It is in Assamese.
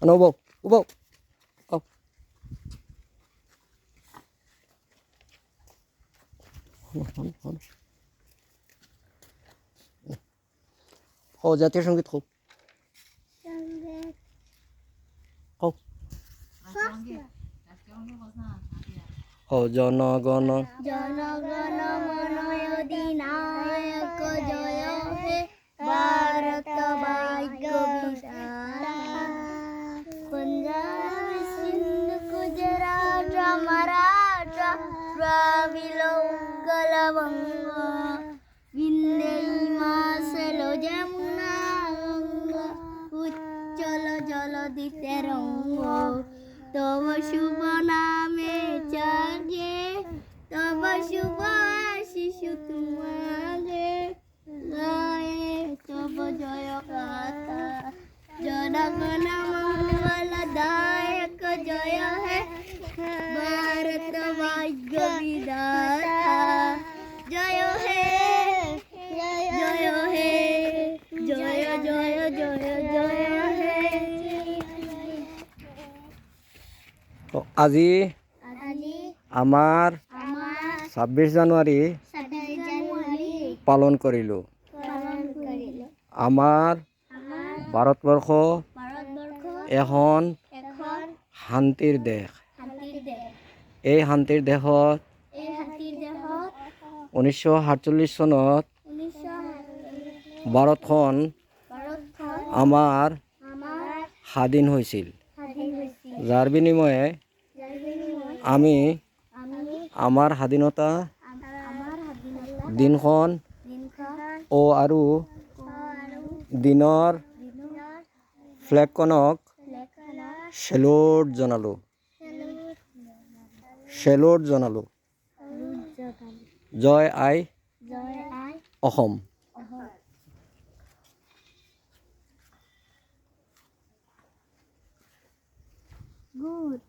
Ano ubo. Oh. জাতীয় সঙ্গীত খুব জনগণ জনগণ মন অধিনায়ক জয় হে ভারত ভাগ্য বিধাতা पंजाब सिंध गुजरात मराठा द्राविड़ उत्कल बंग विंध्य हिमाचल यमुना गंगा उच्चल जलधि तरंग तव शुभ नामे जागे तव शुभ आशीष तुम्हारे गाए तव जय गाथा जनगण मंगलदायक जय है भारत भाग्य विधाता जय है जय है जय जय जय जय है আজি আমাৰ 26 জানুৱাৰী পালন কৰিলোঁ আমাৰ ভাৰতবৰ্ষ এখন শান্তিৰ দেশ এই শান্তিৰ দেশত 1947 চনত ভাৰতখন আমাৰ স্বাধীন হৈছিল যাৰ বিনিময়ে আমি আমাৰ স্বাধীনতা দিনখন আৰু দিনৰ ফ্লেগখনক সেলুট জনালোঁ জয় আই অসম Good.